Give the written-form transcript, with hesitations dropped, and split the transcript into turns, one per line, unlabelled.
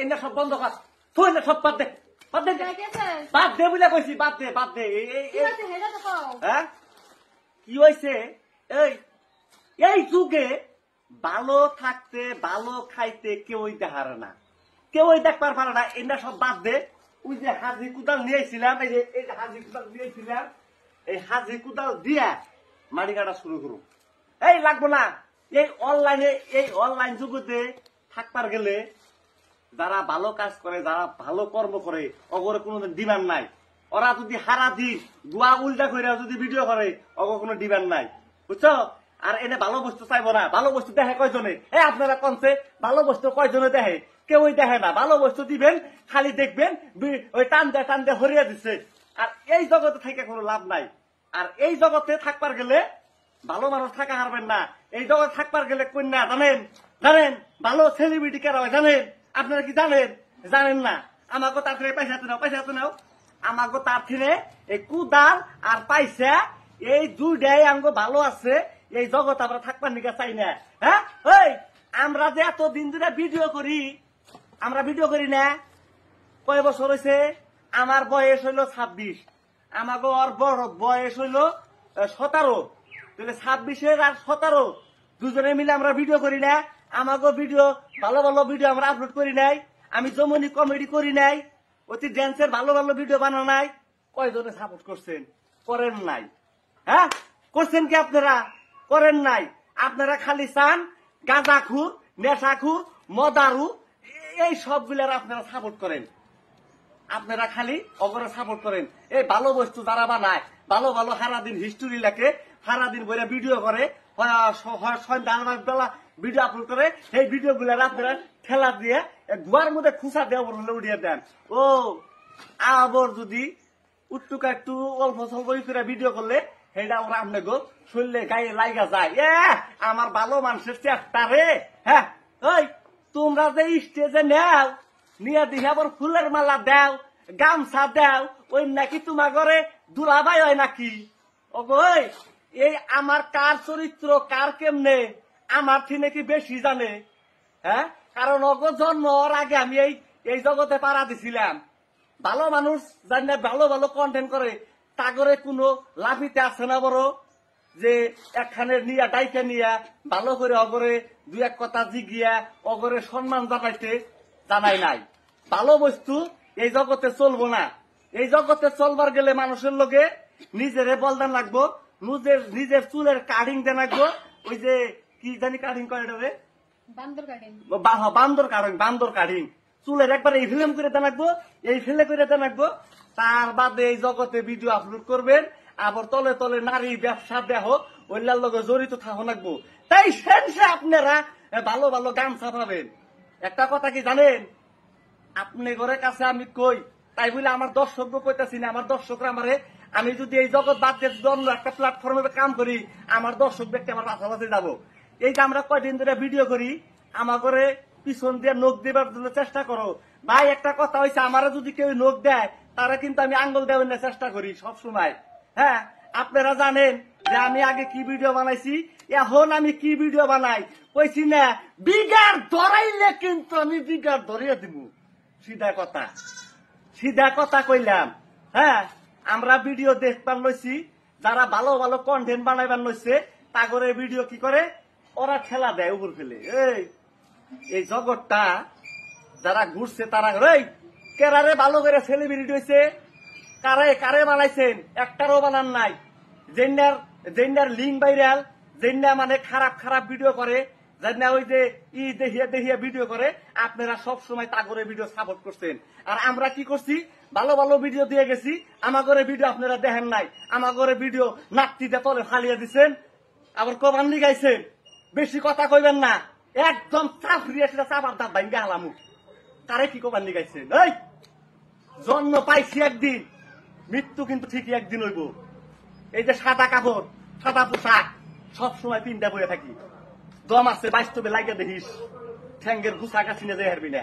এনে সব বন্ধ কর, তুই না সব বাদ দে, বাদ দে, বাদ দে বলে কইছি, বাদ দে, বাদ দে। হ্যাঁ কি হয়েছে? এই যুগে ভালো থাকতে ভালো খাইতে কেউই দেখার না, কেউই দেখবার পারে না। এনে সব বাদ দে। ওই যে হাজি কুদাল নিয়েছিলাম, এই যে হাজি কুদাল নিয়েছিলাম, এই হাজি কুদাল দিয়া মাটি কাটা শুরু করুন। এই লাগবো না। এই অনলাইন যুগতে থাকবার গেলে যারা ভালো কাজ করে, যারা ভালো কর্ম করে, অগরে কোনো ডিমান্ড নাই। ওরা যদি হারা দিন গুয়া উল্টা করে যদি ভিডিও করে, অগ কোনো ডিমান্ড নাই, বুঝছো? আর এনে ভালো বস্তু চাইবো না। ভালো বস্তু দেখে কয়জনে? আপনারা কনছে ভালো বস্তু কয়জনে দেখে? কেউই দেখে না। ভালো বস্তু দিবেন, খালি দেখবেন ওই টান দিয়ে হরিয়া দিচ্ছে। আর এই জগতে থেকে কোনো লাভ নাই। আর এই জগতে থাকবার গেলে ভালো মানুষ থাকা হারবেন না। এই জগতে থাকবার গেলে কন্যা জানেন, জানেন ভালো সেলিব্রিটি কারা হয় জানেন? আপনারা কি জানেন? জানেন না। আমাকে তার থেকে পয়সা হাতে নাও। আমাকে তার থেকে এই কুদাল আর পয়সা এই দুইটাই আমাকে ভালো আছে। এই জগৎ আমরা থাকবার নিকা চাই না। হ্যাঁ ওই আমরা যে এতদিন ধরে ভিডিও করি, আমরা ভিডিও করি না। কয় বছর হয়েছে? আমার বয়স হইল 26, আমাকে ওর বড় বয়স হইল 17। তাহলে 26 আর 17 দুজনে মিলে আমরা ভিডিও করি না। আমাকে ভিডিও ভালো ভালো ভিডিও আমরা আপলোড করি নাই। আমি যমুনি কমেডি করি নাই, অতি ড্যান্সের ভালো ভালো ভিডিও বানানো নাই। কয়জনে সাপোর্ট করছেন? করেন নাই। হ্যাঁ করছেন কি আপনারা? করেন নাই। আপনারা খালি চান গাঁজাখুর, নেশাখুর, মদারু, এই সবগুলার আপনারা সাপোর্ট করেন। আপনারা খালি অগরে সাপোর্ট করেন। এই ভালো বস্তু যারা বানায়, ভালো ভালো সারাদিন হিস্টোরি লেখে, সারাদিন বইরা ভিডিও করে, সন্ধ্যা ভিডিও আপলোড করে, এই ভিডিও গুলার আপনারা ঠেলা দিয়ে গুয়ার মধ্যে খুঁচা দেওয়া হলে উঠিয়ে দেন। ও আবার যদি উট্টুকা একটু অল্প স্বল্প করে ভিডিও করলে সেটা ওরা আপনি গো শরীরে গায়ে লাইগা যায়। আমার ভালো মানুষের চেষ্টা রে। হ্যাঁ ওই তোমরা যে স্টেজে নেও, নিয়ে দিয়ে আবার ফুলের মালা দাও, গামছা দাও, ওই নাকি তোমার ঘরে দুলাভাই হয় নাকি? ওই এই আমার কার চরিত্র কার কেমনে আমার থেকে নাকি বেশি জানে। হ্যাঁ কারণ অগ জন্ম হওয়ার আগে আমি এই জগতে পাড়া দিছিলাম। ভালো মানুষ জানি ভালো ভালো কন্টেন্ট করে, তাগরে কোনো লাভিতে আছে না বড় যে একখানে নিয়া ডাইকে নিয়া ভালো করে অগরে দুই এক কথা জিগিয়া অগরে সম্মান জানাই নাই। ভালো বস্তু এই জগতে চলবো না। এই জগতে চলবার গেলে মানুষের লোকে নিজেরে বলদান লাগবো, নিজের চুলের কাটিং দেন লাগবো। ওই যে কি জানি কাটিং করে এটা বান্দর কাটিং চুলের একবার এই ফিল্ম করে দেন লাগবো, এই ফেলে করে দেন লাগবো। তার বাদে এই জগতে ভিডিও আপলোড করবেন, আবার তলে তলে নারী ব্যবসা দেহ ওইলার লগে জড়িত থাকা লাগবো। তাই সেন্সে আপনারা ভালো ভালো গামছা পাবেন। একটা কথা কি জানেন? আপনি ঘরের কাছে আমি কই তাই বলে আমার দর্শক কইতাছি না। আমার দর্শকরা আমারে, আমি যদি এই জগৎ বাদ দিয়ে অন্য একটা প্ল্যাটফর্মে কাম করি, আমার দর্শক ব্যক্তি আমার পাশাপাশি যাবো। এই যে আমরা কয়দিন ধরে ভিডিও করি, আমার ঘরে পিছন দিয়ে নখ দেবার জন্য চেষ্টা করো। ভাই একটা কথা হয়েছে, আমারা যদি কেউ নখ দেয় তারা কিন্তু আমি আঙ্গুল দেওয়ার চেষ্টা করি সব সময়। হ্যাঁ আপনারা জানেন যে আমি আগে কি ভিডিও বানাইছি, এখন আমি কি ভিডিও বানাই কইছি না? বিগার ধরাইলে কিন্তু আমি বিগার ধরিয়ে দিব। সিধা কথা কইলাম। হ্যাঁ আমরা ভিডিও দেখবার লইছি, যারা ভালো ভালো কন্টেন্ট বানাইবার লইছে তাগরে ভিডিও কি করে ওরা ঠেলা দেয় উপর ফেলে। এই জগৎটা যারা ঘুরছে তারা কেরারে ভালো করে সেলিব্রিটি হয়েছে, কারে বানাইছেন? একটারও বানান নাই। জেন্ডার লিঙ্ক ভাইরাল, জেন্ডা মানে খারাপ ভিডিও করে, যেন ওই যে দেখিয়া ভিডিও করে, আপনারা সব সময় তাগরে ভিডিও সাপোর্ট করছেন। আর আমরা কি করছি? ভালো ভালো ভিডিও দিয়ে গেছি, আমাগরে ভিডিও আপনারা দেখেন নাই। আমাগরে ভিডিও নাকটিতে তলে ফালিয়ে দিচ্ছেন, আবার কবান্নি গাইছেন। বেশি কথা কইবেন না, একদম চাপড়িয়ে সেটা চাপার দাঁত ভাঙ্গা হালামু। কারে কি কবান্নি গাইছেন? এই জন্ম পাইছি একদিন, মৃত্যু কিন্তু ঠিকই একদিন হইব। এই যে সাদা কাপড়, সাদা পোশাক সবসময় পিনটা বয়ে থাকি, দম আছে বাস্তবে লাগিয়ে দেখিস, ঠ্যাঙ্গের গুছা কাছিনে যে হারবি না।